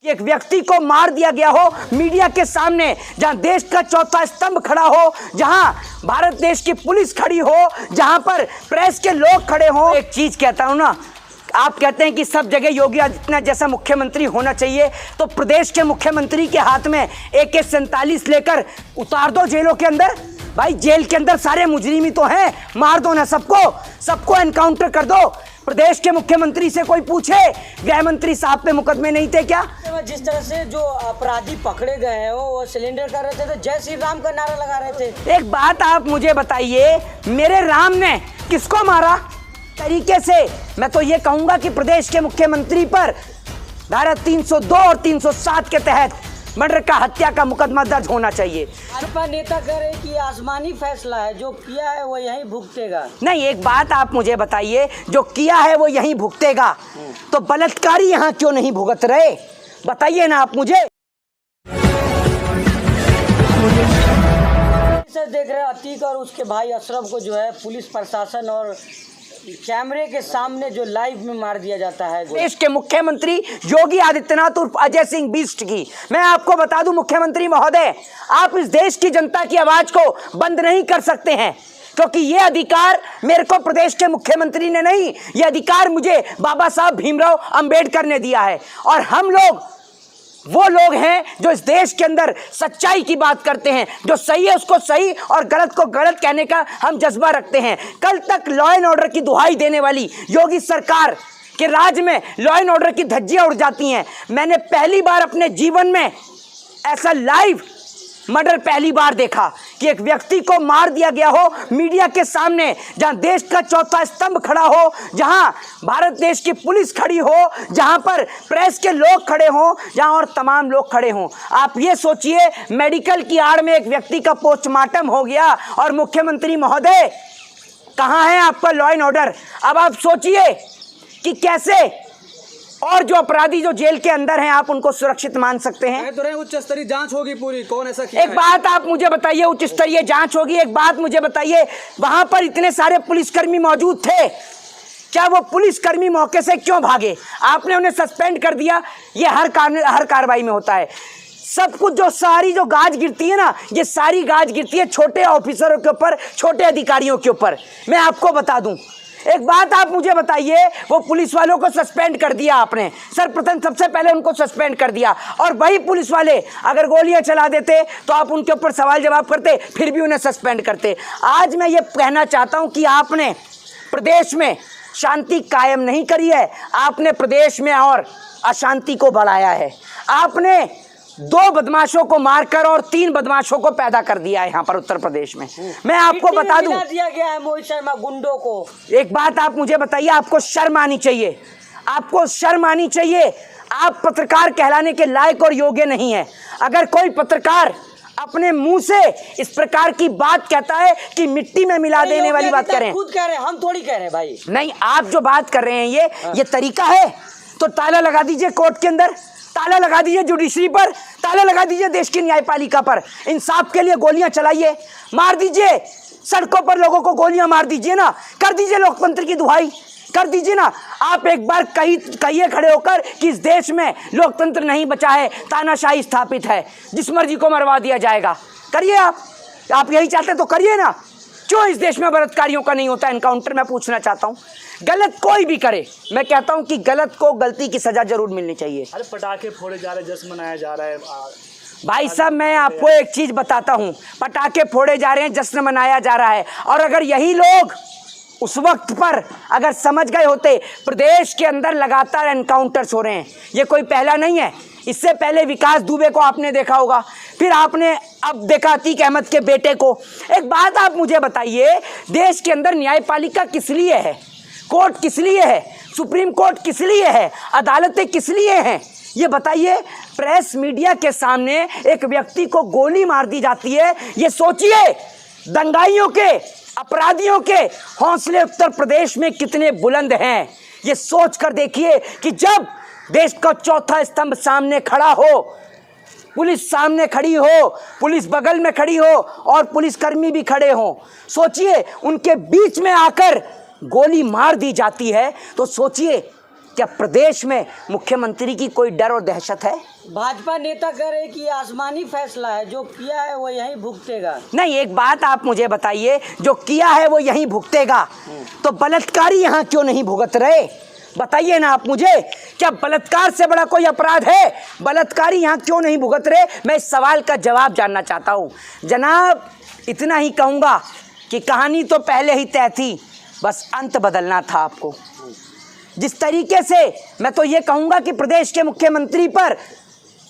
एक व्यक्ति को मार दिया गया हो मीडिया के सामने, जहां देश का चौथा स्तंभ खड़ा हो, जहां भारत देश की पुलिस खड़ी हो, जहां पर प्रेस के लोग खड़े हो। एक चीज कहता हूं ना, आप कहते हैं कि सब जगह योगी आदित्यनाथ जैसा मुख्यमंत्री होना चाहिए, तो प्रदेश के मुख्यमंत्री के हाथ में AK-47 लेकर उतार दो जेलों के अंदर। भाई जेल के अंदर सारे मुजरिमी तो हैं, मार दो ना सबको एनकाउंटर कर दो। प्रदेश के मुख्यमंत्री से कोई पूछे गृह मंत्री साहब पे मुकदमे नहीं थे क्या? जिस तरह से जो अपराधी पकड़े गए हैं वो सिलेंडर कर रहे थे तो जय श्री राम का नारा लगा रहे थे। एक बात आप मुझे बताइए, मेरे राम ने किसको मारा तरीके से? मैं तो ये कहूंगा कि प्रदेश के मुख्यमंत्री पर धारा 302 और 307 के तहत मर्डर का हत्या का मुकदमा दर्ज होना चाहिए। भाजपा नेता कह रहे कि आसमानी फैसला है, जो किया है वो यहीं भुगतेगा। नहीं, एक बात आप मुझे बताइए, जो किया है वो यहीं भुगतेगा, तो बलात्कारी यहाँ क्यों नहीं भुगत रहे? बताइए ना आप मुझे। देख रहे अतीक और उसके भाई अशरफ को जो है पुलिस प्रशासन और कैमरे के सामने जो लाइव में मार दिया जाता है। देश के मुख्यमंत्री योगी आदित्यनाथ उर्फ अजय सिंह बिष्ट की मैं आपको बता दूं, मुख्यमंत्री महोदय, आप इस देश की जनता की आवाज को बंद नहीं कर सकते हैं, क्योंकि ये अधिकार मेरे को प्रदेश के मुख्यमंत्री ने नहीं, ये अधिकार मुझे बाबा साहब भीमराव अंबेडकर ने दिया है। और हम लोग वो लोग हैं जो इस देश के अंदर सच्चाई की बात करते हैं, जो सही है उसको सही और गलत को गलत कहने का हम जज्बा रखते हैं। कल तक लॉ एंड ऑर्डर की दुहाई देने वाली योगी सरकार के राज में लॉ एंड ऑर्डर की धज्जियां उड़ जाती हैं। मैंने पहली बार अपने जीवन में ऐसा लाइव मर्डर पहली बार देखा कि एक व्यक्ति को मार दिया गया हो मीडिया के सामने, जहां देश का चौथा स्तंभ खड़ा हो, जहां भारत देश की पुलिस खड़ी हो, जहां पर प्रेस के लोग खड़े हों, जहां और तमाम लोग खड़े हों। आप ये सोचिए, मेडिकल की आड़ में एक व्यक्ति का पोस्टमार्टम हो गया और मुख्यमंत्री महोदय कहाँ है आपका लॉ एंड ऑर्डर? अब आप सोचिए कि कैसे, और जो अपराधी जो जेल के अंदर हैं आप उनको सुरक्षित मान सकते हैं? तो उच्च स्तरीय जांच होगी पूरी, कौन ऐसा किया एक बात आप मुझे बताइए, उच्च स्तरीय जांच होगी। एक बात मुझे बताइए, वहां पर इतने सारे पुलिसकर्मी मौजूद थे, क्या वो पुलिसकर्मी मौके से क्यों भागे? आपने उन्हें सस्पेंड कर दिया। ये हर कार्रवाई में होता है। सब कुछ जो सारी जो गाज गिरती है ना, ये सारी गाज गिरती है छोटे ऑफिसरों के ऊपर, छोटे अधिकारियों के ऊपर। मैं आपको बता दूं, एक बात आप मुझे बताइए, वो पुलिस वालों को सस्पेंड कर दिया आपने, सर्वप्रथम सबसे पहले उनको सस्पेंड कर दिया, और वही पुलिस वाले अगर गोलियां चला देते तो आप उनके ऊपर सवाल जवाब करते, फिर भी उन्हें सस्पेंड करते। आज मैं ये कहना चाहता हूं कि आपने प्रदेश में शांति कायम नहीं करी है, आपने प्रदेश में और अशांति को बढ़ाया है। आपने 2 बदमाशों को मारकर और 3 बदमाशों को पैदा कर दिया है यहाँ पर उत्तर प्रदेश में। मैं आपको बता दूं, दिया गया है मोहित शर्मा गुंडों को। एक बात आप मुझे बताइए, आपको शर्म आनी चाहिए, आपको शर्म आनी चाहिए। आप पत्रकार कहलाने के लायक और योग्य नहीं है। अगर कोई पत्रकार अपने मुंह से इस प्रकार की बात कहता है कि मिट्टी में मिला देने वाली बात कर रहे हैं, खुद कह रहे हैं, हम थोड़ी कह रहे हैं भाई। नहीं, आप जो बात कर रहे हैं ये तरीका है, तो ताला लगा दीजिए कोर्ट के अंदर, ताला लगा दीजिए जुडिशरी पर, ताला लगा दीजिए देश की न्यायपालिका पर। इंसाफ के लिए गोलियां चलाइए, मार दीजिए, सड़कों पर लोगों को गोलियां मार दीजिए ना, कर दीजिए लोकतंत्र की दुहाई, कर दीजिए ना। आप एक बार कहिए खड़े होकर कि इस देश में लोकतंत्र नहीं बचा है, तानाशाही स्थापित है, जिस मर्जी को मरवा दिया जाएगा। करिए, आप यही चाहते तो करिए ना। क्यों इस देश में बलात्कारियों का नहीं होता एनकाउंटर? मैं पूछना चाहता हूँ। गलत कोई भी करे, मैं कहता हूँ कि गलत को गलती की सजा जरूर मिलनी चाहिए। अरे पटाखे फोड़े जा रहे, जश्न मनाया जा रहा है। भाई साहब, मैं आपको एक चीज बताता हूँ, पटाखे फोड़े जा रहे हैं, जश्न मनाया जा रहा है, और अगर यही लोग उस वक्त पर अगर समझ गए होते, प्रदेश के अंदर लगातार एनकाउंटर्स हो रहे हैं, ये कोई पहला नहीं है। इससे पहले विकास दुबे को आपने देखा होगा, फिर आपने अब देखा अतीक अहमद के बेटे को। एक बात आप मुझे बताइए, देश के अंदर न्यायपालिका किस लिए है? कोर्ट किस लिए है? सुप्रीम कोर्ट किस लिए है? अदालतें किस लिए हैं? ये बताइए। प्रेस मीडिया के सामने एक व्यक्ति को गोली मार दी जाती है। ये सोचिए, दंगाइयों के, अपराधियों के हौसले उत्तर प्रदेश में कितने बुलंद हैं। ये सोच कर देखिए कि जब देश का चौथा स्तंभ सामने खड़ा हो, पुलिस सामने खड़ी हो, पुलिस बगल में खड़ी हो और पुलिसकर्मी भी खड़े हों, सोचिए उनके बीच में आकर गोली मार दी जाती है, तो सोचिए क्या प्रदेश में मुख्यमंत्री की कोई डर और दहशत है? भाजपा नेता कह रहे कि ये आसमानी फैसला है, जो किया है वो यहीं भुगतेगा। नहीं, एक बात आप मुझे बताइए, जो किया है वो यहीं भुगतेगा, तो बलात्कारी यहाँ क्यों नहीं भुगत रहे? बताइए ना आप मुझे, क्या बलात्कार से बड़ा कोई अपराध है? बलात्कारी यहाँ क्यों नहीं भुगत रहे? मैं इस सवाल का जवाब जानना चाहता हूँ जनाब। इतना ही कहूँगा कि कहानी तो पहले ही तय थी, बस अंत बदलना था आपको। जिस तरीके से मैं तो ये कहूँगा कि प्रदेश के मुख्यमंत्री पर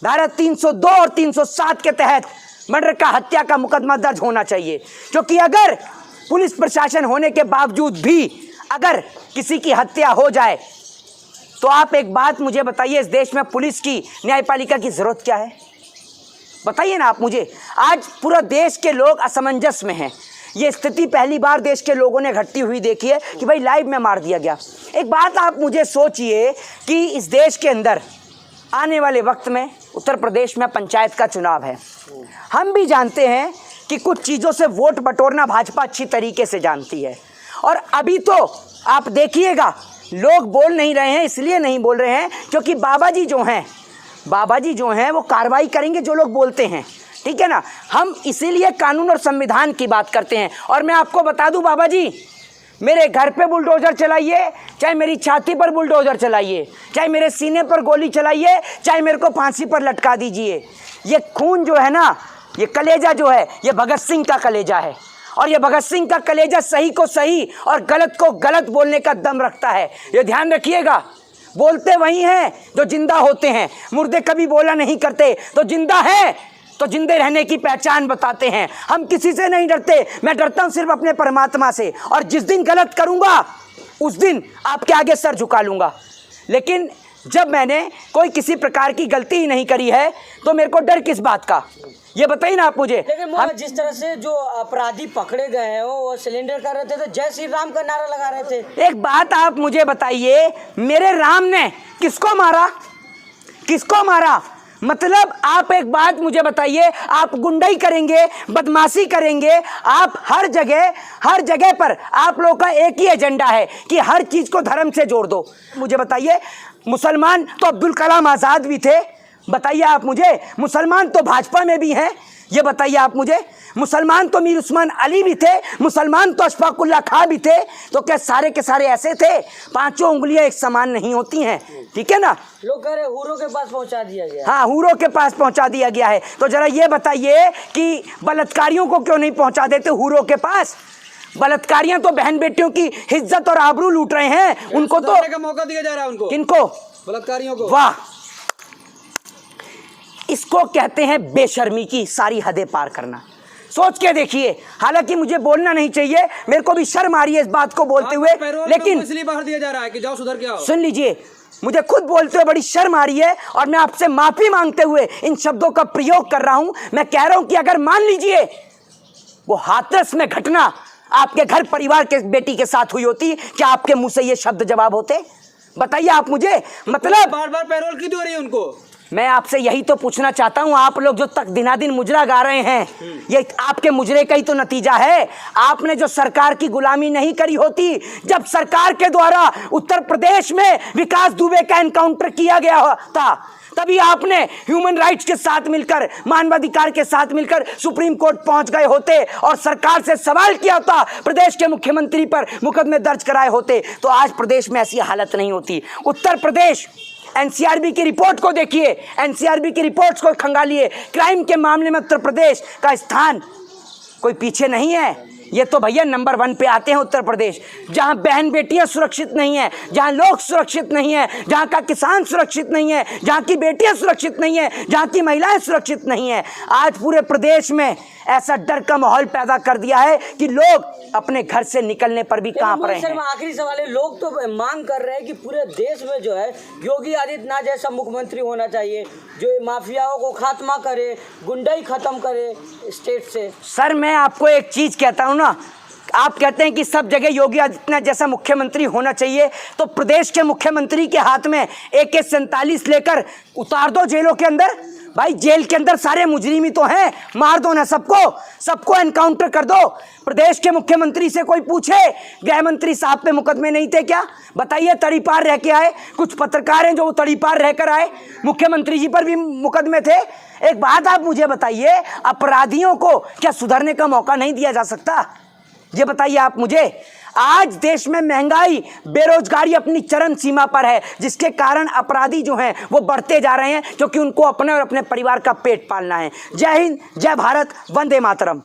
धारा 302 और 307 के तहत मर्डर का, हत्या का मुकदमा दर्ज होना चाहिए, क्योंकि अगर पुलिस प्रशासन होने के बावजूद भी अगर किसी की हत्या हो जाए तो आप एक बात मुझे बताइए, इस देश में पुलिस की, न्यायपालिका की जरूरत क्या है? बताइए ना आप मुझे। आज पूरा देश के लोग असमंजस में हैं। ये स्थिति पहली बार देश के लोगों ने घटती हुई देखी है कि भाई लाइव में मार दिया गया। एक बात आप मुझे सोचिए कि इस देश के अंदर आने वाले वक्त में उत्तर प्रदेश में पंचायत का चुनाव है। हम भी जानते हैं कि कुछ चीज़ों से वोट बटोरना भाजपा अच्छी तरीके से जानती है, और अभी तो आप देखिएगा लोग बोल नहीं रहे हैं, इसलिए नहीं बोल रहे हैं क्योंकि बाबा जी जो हैं वो कार्रवाई करेंगे जो लोग बोलते हैं, ठीक है ना। हम इसीलिए कानून और संविधान की बात करते हैं। और मैं आपको बता दूं बाबा जी, मेरे घर पे बुलडोज़र चलाइए, चाहे मेरी छाती पर बुलडोज़र चलाइए, चाहे मेरे सीने पर गोली चलाइए, चाहे मेरे को फांसी पर लटका दीजिए, ये खून जो है ना, ये कलेजा जो है, ये भगत सिंह का कलेजा है। और ये भगत सिंह का कलेजा सही को सही और गलत को गलत बोलने का दम रखता है। ये ध्यान रखिएगा। बोलते वही हैं जो जिंदा होते हैं, मुर्दे कभी बोला नहीं करते। तो जिंदा है तो जिंदे रहने की पहचान बताते हैं। हम किसी से नहीं डरते, मैं डरता हूं सिर्फ अपने परमात्मा से। और जिस दिन गलत करूंगा उस दिन आपके आगे सर झुका लूंगा। लेकिन जब मैंने कोई किसी प्रकार की गलती ही नहीं करी है तो मेरे को डर किस बात का, ये बताइए ना आप मुझे। लेकिन जिस तरह से जो अपराधी पकड़े गए हैं वो सिलेंडर कर रहे थे तो जय श्री राम का नारा लगा रहे थे। एक बात आप मुझे बताइए, मेरे राम ने किसको मारा? किसको मारा? मतलब आप एक बात मुझे बताइए, आप गुंडाई करेंगे, बदमाशी करेंगे, आप हर जगह पर आप लोगों का एक ही एजेंडा है कि हर चीज़ को धर्म से जोड़ दो। मुझे बताइए, मुसलमान तो अब्दुल कलाम आज़ाद भी थे, बताइए आप मुझे। मुसलमान तो भाजपा में भी हैं, ये बताइए आप मुझे। मुसलमान तो मीर उस्मान अली भी थे, मुसलमान तो अशफाकुल्ला खां भी थे। तो क्या सारे के सारे ऐसे थे? पांचों उंगलियां एक समान नहीं होती हैं, ठीक है ना। लोग कह रहे हूरों के पास पहुंचा दिया गया। हाँ, हूरों के पास पहुंचा दिया गया है। तो जरा ये बताइए कि बलात्कारियों को क्यों नहीं पहुंचा देते हूरों के पास? बलात्कारियां तो बहन बेटियों की इज्जत और आबरू लूट रहे हैं, उनको तो का मौका दिया जा रहा है। उनको, किनको? बलात्कारियों को। वाह, इसको कहते हैं बेशर्मी की सारी हदें पार करना। सोच के देखिए, हालांकि मुझे बोलना नहीं चाहिए, मेरे को भी शर्म आ रही है इस बात को बोलते हुए, लेकिन इसलिए बाहर दिया जा रहा है कि जाओ सुधर के आओ। सुन लीजिए, मुझे खुद बोलते हुए बड़ी शर्म आ रही है और मैं आपसे माफी मांगते हुए इन शब्दों का प्रयोग कर रहा हूं। मैं कह रहा हूं कि अगर मान लीजिए वो हाथरस में घटना आपके घर परिवार के बेटी के साथ हुई होती, क्या आपके मुंह से ये शब्द जवाब होते? बताइए आप मुझे। मतलब बार बार पैरोल क्यों दे रही है उनको? मैं आपसे यही तो पूछना चाहता हूं, आप लोग जो तक दिनादिन मुजरा गा रहे हैं, ये आपके मुजरे का ही तो नतीजा है। आपने जो सरकार की गुलामी नहीं करी होती, जब सरकार के द्वारा उत्तर प्रदेश में विकास दुबे का एनकाउंटर किया गया था, तभी आपने ह्यूमन राइट्स के साथ मिलकर, मानवाधिकार के साथ मिलकर सुप्रीम कोर्ट पहुंच गए होते और सरकार से सवाल किया होता, प्रदेश के मुख्यमंत्री पर मुकदमे दर्ज कराए होते, तो आज प्रदेश में ऐसी हालत नहीं होती। उत्तर प्रदेश, एनसीआरबी की रिपोर्ट को देखिए, एनसीआरबी की रिपोर्ट्स को खंगालिए, क्राइम के मामले में उत्तर प्रदेश का स्थान कोई पीछे नहीं है। ये तो भैया नंबर 1 पे आते हैं उत्तर प्रदेश, जहां बहन बेटियां सुरक्षित नहीं है, जहां लोग सुरक्षित नहीं है, जहां का किसान सुरक्षित नहीं है, जहां की बेटियां सुरक्षित नहीं है, जहां की महिलाएं सुरक्षित नहीं है। आज पूरे प्रदेश में ऐसा डर का माहौल पैदा कर दिया है कि लोग अपने घर से निकलने पर भी कांप रहे हैं। आखिरी सवाल है, लोग तो मांग कर रहे हैं कि पूरे देश में जो है योगी आदित्यनाथ जैसा मुख्यमंत्री होना चाहिए, जो माफियाओं को खात्मा करे, गुंडाई खत्म करे स्टेट से। सर, मैं आपको एक चीज कहता हूं ना, आप कहते हैं कि सब जगह योगी आदित्यनाथ जैसा मुख्यमंत्री होना चाहिए, तो प्रदेश के मुख्यमंत्री के हाथ में AK-47 लेकर उतार दो जेलों के अंदर। भाई जेल के अंदर सारे मुजरिमी तो हैं, मार दो ना सबको, सबको एनकाउंटर कर दो। प्रदेश के मुख्यमंत्री से कोई पूछे गृह मंत्री साहब पे मुकदमे नहीं थे क्या? बताइए, तड़ीपार रह के आए, कुछ पत्रकार हैं जो वो तड़ीपार रहकर आए, मुख्यमंत्री जी पर भी मुकदमे थे। एक बात आप मुझे बताइए, अपराधियों को क्या सुधरने का मौका नहीं दिया जा सकता? ये बताइए आप मुझे। आज देश में महंगाई, बेरोजगारी अपनी चरम सीमा पर है, जिसके कारण अपराधी जो हैं वो बढ़ते जा रहे हैं, क्योंकि उनको अपने और अपने परिवार का पेट पालना है। जय हिंद, जय भारत, वंदे मातरम।